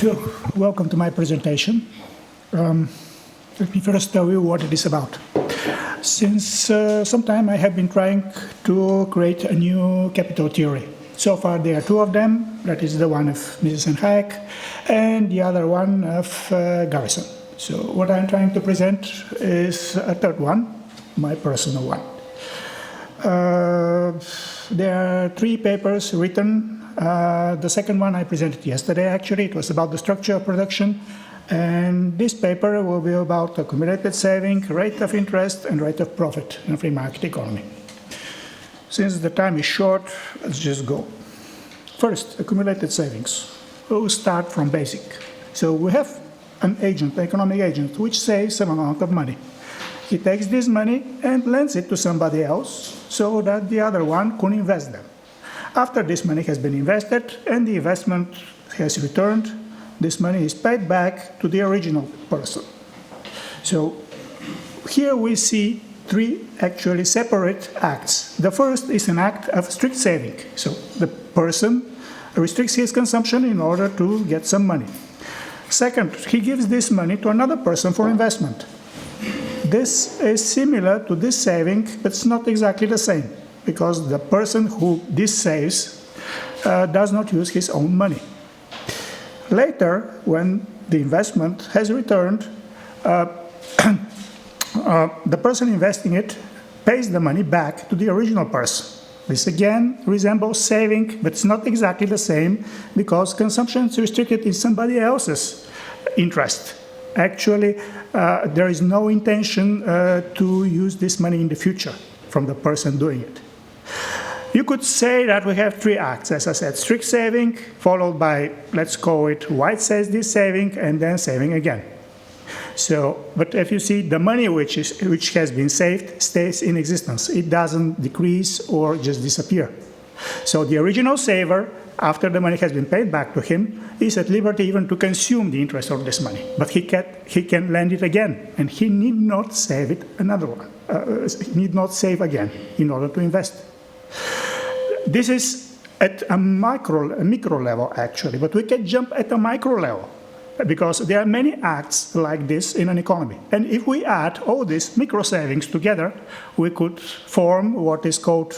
So, welcome to my presentation. Let me first tell you what it is about. Since some time I have been trying to create a new capital theory. So far there are two of them, that is the one of Mises and Hayek, and the other one of Garrison. So what I'm trying to present is a third one, my personal one. There are three papers written. The second one I presented yesterday, actually. It was about the structure of production. And this paper will be about accumulated saving, rate of interest, and rate of profit in a free market economy. Since the time is short, let's just go. First, accumulated savings. We'll start from basic. So we have an agent, an economic agent, which saves some amount of money. He takes this money and lends it to somebody else so that the other one can invest them. After this money has been invested and the investment has returned, this money is paid back to the original person. So here we see three actually separate acts. The first is an act of strict saving. So the person restricts his consumption in order to get some money. Second, he gives this money to another person for investment. This is similar to this saving, but it's not exactly the same, because the person who this saves does not use his own money. Later, when the investment has returned, the person investing it pays the money back to the original person. This again resembles saving, but it's not exactly the same, because consumption is restricted in somebody else's interest. Actually, there is no intention to use this money in the future from the person doing it. You could say that we have three acts, as I said, strict saving, followed by, let's call it, White says this saving, and then saving again. So, but if you see, the money which has been saved stays in existence. It doesn't decrease or just disappear. So the original saver, after the money has been paid back to him, is at liberty even to consume the interest of this money. But he can lend it again, and he need not save it another one. Need not save again in order to invest. This is at a micro level, actually, but we can jump at a micro level, because there are many acts like this in an economy. And if we add all these micro savings together, we could form what is called,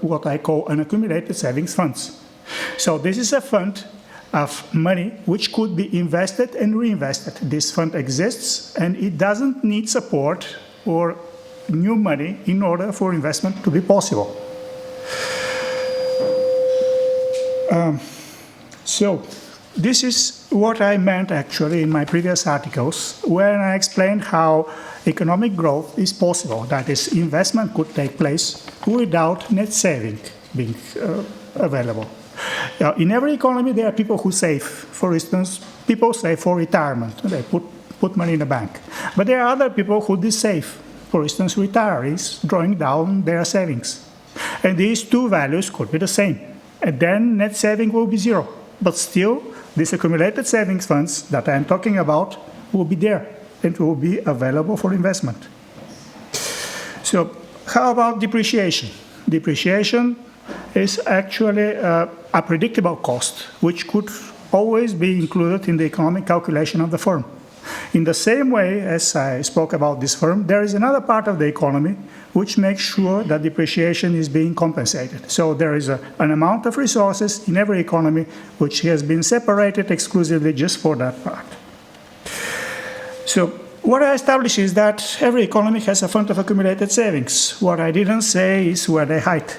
what I call an accumulated savings funds. So this is a fund of money which could be invested and reinvested. This fund exists, and it doesn't need support or new money in order for investment to be possible. So this is what I meant actually in my previous articles when I explained how economic growth is possible. That is, investment could take place without net saving being available. In every economy there are people who save. For instance, people save for retirement. They put money in the bank. But there are other people who dissave. For instance, retirees drawing down their savings. And these two values could be the same. And then net saving will be zero. But still, these accumulated savings funds that I'm talking about will be there and will be available for investment. So how about depreciation? Depreciation is actually a predictable cost, which could always be included in the economic calculation of the firm. In the same way as I spoke about this firm, there is another part of the economy which makes sure that depreciation is being compensated. So there is an amount of resources in every economy which has been separated exclusively just for that part. So what I established is that every economy has a fund of accumulated savings. What I didn't say is where they hide.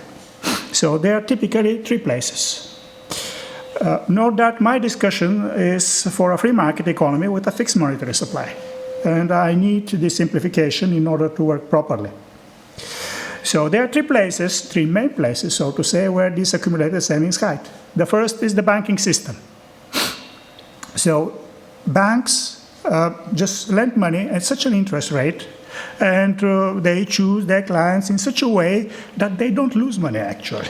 So there are typically three places. Note that my discussion is for a free market economy with a fixed monetary supply. And I need this simplification in order to work properly. So there are three places, three main places, so to say, where these accumulated savings hide. The first is the banking system. So banks just lend money at such an interest rate, and they choose their clients in such a way that they don't lose money, actually.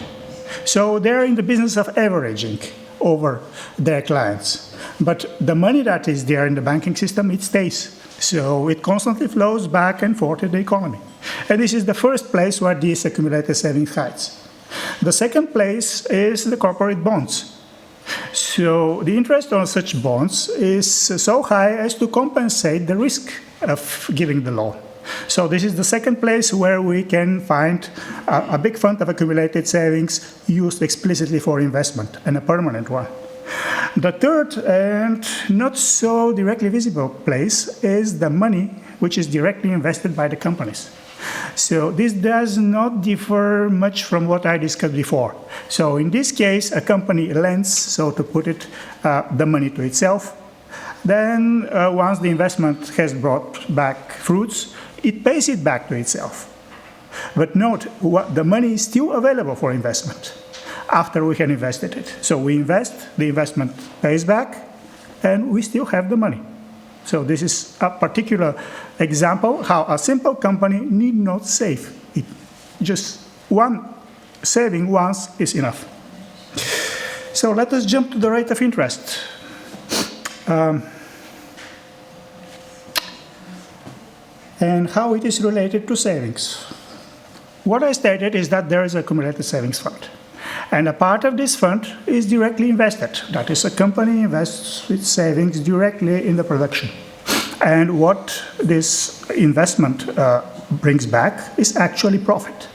So they're in the business of averaging over their clients. But the money that is there in the banking system, it stays. So it constantly flows back and forth in the economy. And this is the first place where these accumulated savings hides. The second place is the corporate bonds. So the interest on such bonds is so high as to compensate the risk of giving the loan. So this is the second place where we can find a big fund of accumulated savings used explicitly for investment, and a permanent one. The third and not so directly visible place is the money which is directly invested by the companies. So this does not differ much from what I discussed before. So in this case, a company lends, so to put it, the money to itself. Then once the investment has brought back fruits, it pays it back to itself. But note, the money is still available for investment after we have invested it. So we invest, the investment pays back, and we still have the money. So this is a particular example how a simple company need not save it. Just one saving once is enough. So let us jump to the rate of interest. And how it is related to savings. What I stated is that there is a accumulated savings fund. And a part of this fund is directly invested. That is, a company invests its savings directly in the production. And what this investment brings back is actually profit.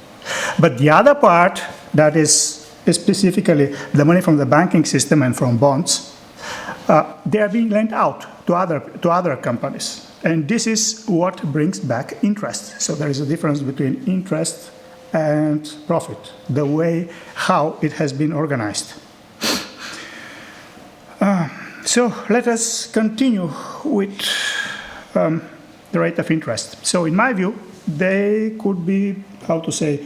But the other part, that is specifically the money from the banking system and from bonds, they are being lent out to other companies. And this is what brings back interest. So there is a difference between interest and profit, the way how it has been organized. So let us continue with the rate of interest. So in my view, they could be, how to say,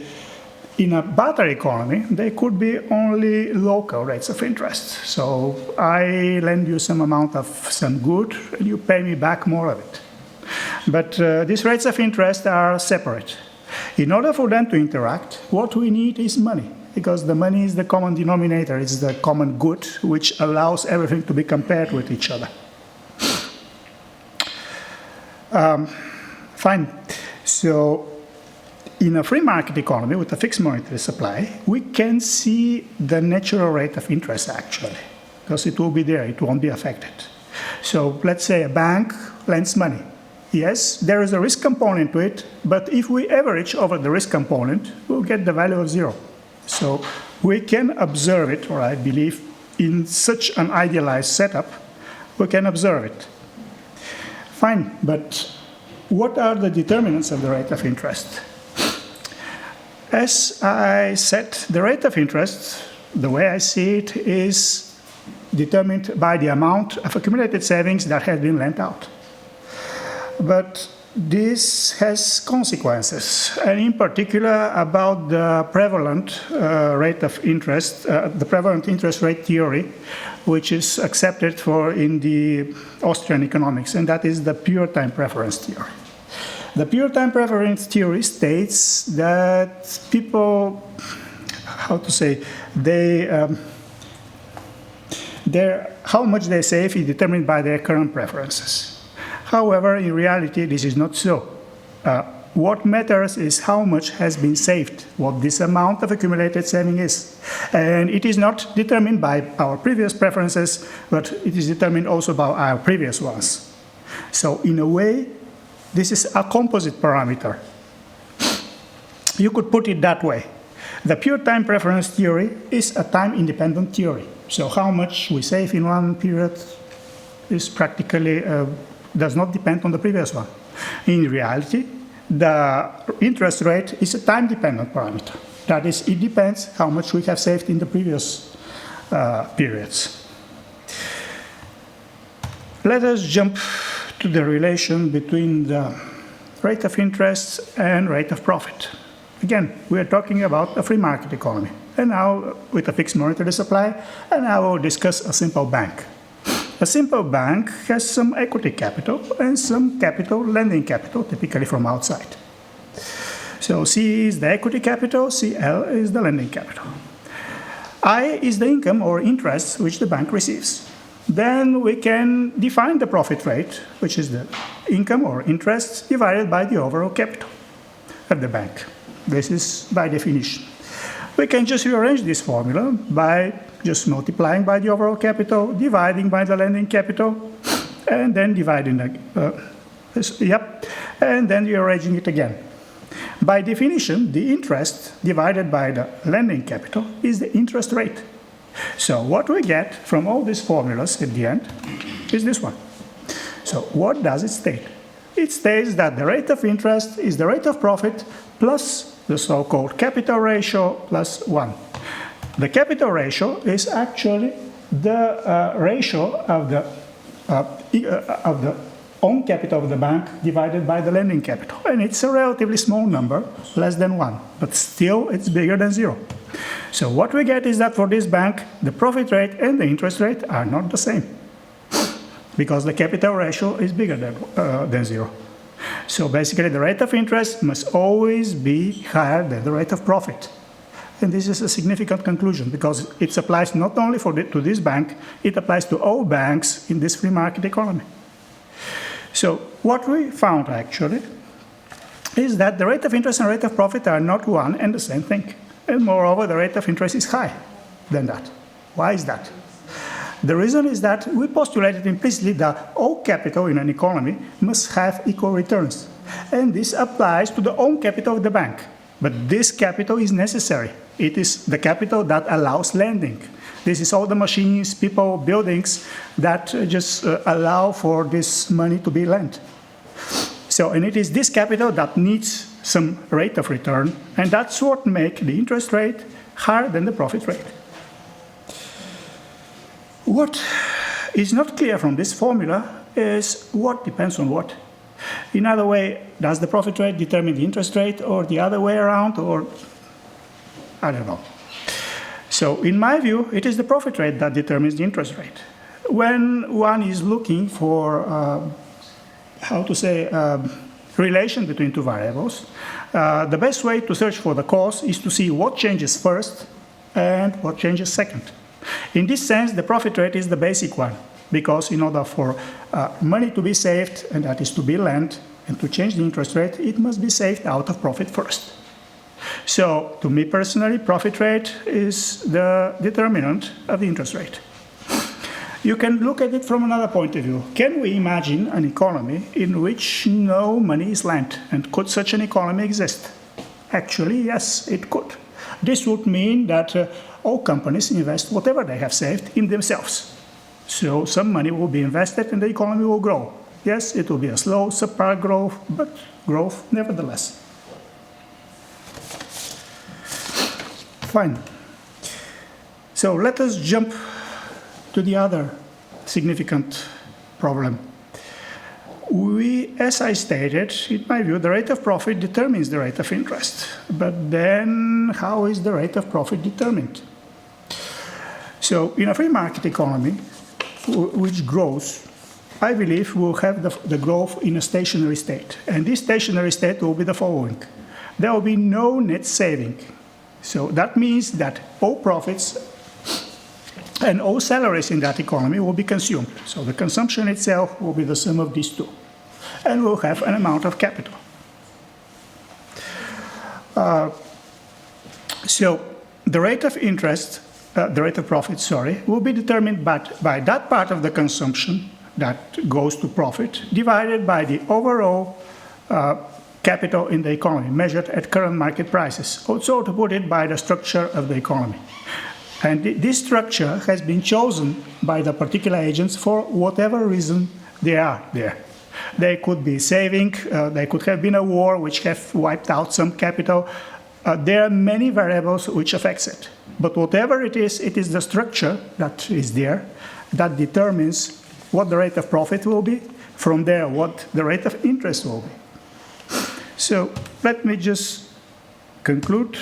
in a barter economy, they could be only local rates of interest. So I lend you some amount of some good, and you pay me back more of it. But these rates of interest are separate. In order for them to interact, what we need is money, because the money is the common denominator, it's the common good, which allows everything to be compared with each other. Fine. So in a free market economy with a fixed monetary supply, we can see the natural rate of interest actually, because it will be there, it won't be affected. So let's say a bank lends money. Yes, there is a risk component to it, but if we average over the risk component, we'll get the value of 0. So we can observe it, or I believe in such an idealized setup, we can observe it. Fine, but what are the determinants of the rate of interest? As I said, the rate of interest, the way I see it, is determined by the amount of accumulated savings that have been lent out. But this has consequences, and in particular about the prevalent rate of interest, the prevalent interest rate theory, which is accepted in the Austrian economics, and that is the pure time preference theory. The pure time preference theory states that people, how to say, how much they save is determined by their current preferences. However, in reality, this is not so. What matters is how much has been saved, what this amount of accumulated saving is. And it is not determined by our previous preferences, but it is determined also by our previous ones. So in a way, this is a composite parameter. You could put it that way. The pure time preference theory is a time-independent theory. So how much we save in one period is practically does not depend on the previous one. In reality, the interest rate is a time-dependent parameter. That is, it depends how much we have saved in the previous periods. Let us jump to the relation between the rate of interest and rate of profit. Again, we are talking about a free market economy, and now with a fixed monetary supply, and I will discuss a simple bank. A simple bank has some equity capital and some capital, lending capital, typically from outside. So C is the equity capital, CL is the lending capital. I is the income or interest which the bank receives. Then we can define the profit rate, which is the income or interest divided by the overall capital of the bank. This is by definition. We can just rearrange this formula by just multiplying by the overall capital, dividing by the lending capital, and then dividing, and then rearranging it again. By definition, the interest divided by the lending capital is the interest rate. So what we get from all these formulas at the end is this one. So what does it state? It states that the rate of interest is the rate of profit plus the so-called capital ratio plus 1. The capital ratio is actually the ratio of the own capital of the bank divided by the lending capital. And it's a relatively small number, less than 1, but still it's bigger than 0. So what we get is that for this bank, the profit rate and the interest rate are not the same, because the capital ratio is bigger than 0. So basically the rate of interest must always be higher than the rate of profit. And this is a significant conclusion, because it applies not only to this bank, it applies to all banks in this free market economy. So what we found actually is that the rate of interest and rate of profit are not one and the same thing. And moreover, the rate of interest is higher than that. Why is that? The reason is that we postulated implicitly that all capital in an economy must have equal returns. And this applies to the own capital of the bank. But this capital is necessary. It is the capital that allows lending. This is all the machines, people, buildings that just allow for this money to be lent. So, and it is this capital that needs some rate of return, and that's what makes the interest rate higher than the profit rate. What is not clear from this formula is what depends on what. In other way, does the profit rate determine the interest rate, or the other way around, or I don't know. So in my view, it is the profit rate that determines the interest rate. When one is looking for, relation between two variables, the best way to search for the cause is to see what changes first and what changes second. In this sense, the profit rate is the basic one, because in order for money to be saved, and that is to be lent, and to change the interest rate, it must be saved out of profit first. So, to me personally, profit rate is the determinant of the interest rate. You can look at it from another point of view. Can we imagine an economy in which no money is lent? And could such an economy exist? Actually, yes, it could. This would mean that all companies invest whatever they have saved in themselves. So some money will be invested and the economy will grow. Yes, it will be a slow, subpar growth, but growth nevertheless. Fine. So let us jump to the other significant problem. As I stated, in my view, the rate of profit determines the rate of interest. But then, how is the rate of profit determined? So, in a free market economy, which grows, I believe we'll have the growth in a stationary state. And this stationary state will be the following. There will be no net saving. So that means that all profits and all salaries in that economy will be consumed. So the consumption itself will be the sum of these two. And we'll have an amount of capital. So the rate of interest, the rate of profit, will be determined by that part of the consumption that goes to profit divided by the overall capital in the economy, measured at current market prices. Also, to put it, by the structure of the economy. And this structure has been chosen by the particular agents for whatever reason they are there. They could be saving, there could have been a war which have wiped out some capital. There are many variables which affects it. But whatever it is the structure that is there that determines what the rate of profit will be, from there what the rate of interest will be. So let me just conclude.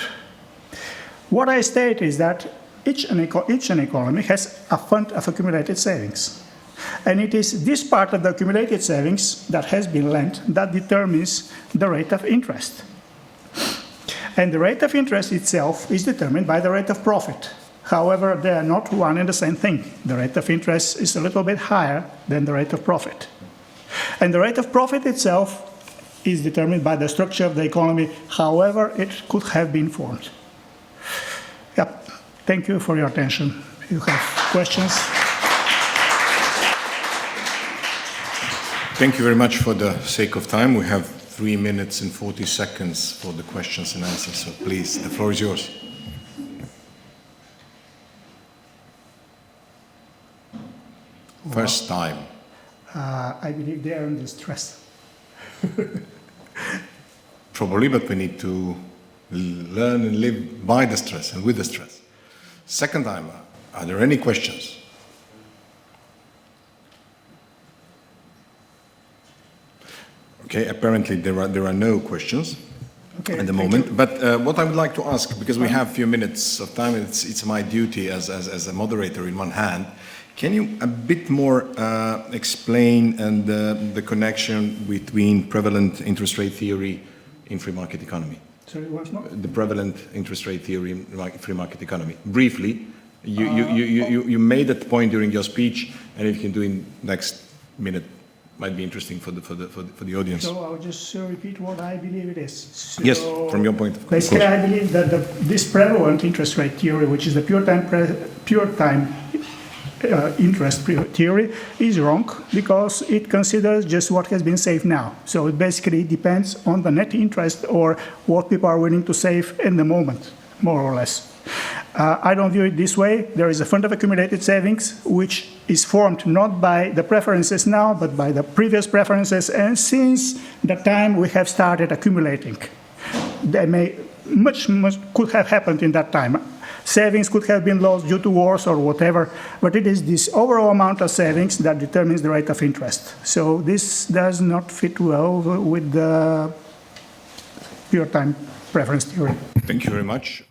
What I state is that each economy has a fund of accumulated savings. And it is this part of the accumulated savings that has been lent that determines the rate of interest. And the rate of interest itself is determined by the rate of profit. However, they are not one and the same thing. The rate of interest is a little bit higher than the rate of profit. And the rate of profit itself is determined by the structure of the economy, however it could have been formed. Yep. Thank you for your attention. you have questions. Thank you very much. For the sake of time, we have 3 minutes and 40 seconds for the questions and answers. So please, the floor is yours. First time. I believe they are under stress. Probably, but we need to learn and live by the stress and with the stress. Second time, are there any questions? Okay, apparently there are no questions at the moment. But what I would like to ask, because we have a few minutes of time, it's my duty as a moderator in one hand. Can you a bit more explain the connection between prevalent interest rate theory in free market economy? Sorry, once more? The prevalent interest rate theory in free market economy. Briefly, you made that point during your speech, and if you can do in next minute, might be interesting for the audience. So I'll just repeat what I believe it is. So yes, from your point of view. Basically, I believe that this prevalent interest rate theory, which is the pure time interest theory, is wrong because it considers just what has been saved now. So it basically depends on the net interest or what people are willing to save in the moment, more or less. I don't view it this way. There is a fund of accumulated savings, which is formed not by the preferences now, but by the previous preferences. And since the time we have started accumulating, there may much could have happened in that time. Savings could have been lost due to wars or whatever, but it is this overall amount of savings that determines the rate of interest. So this does not fit well with the pure time preference theory. Thank you very much.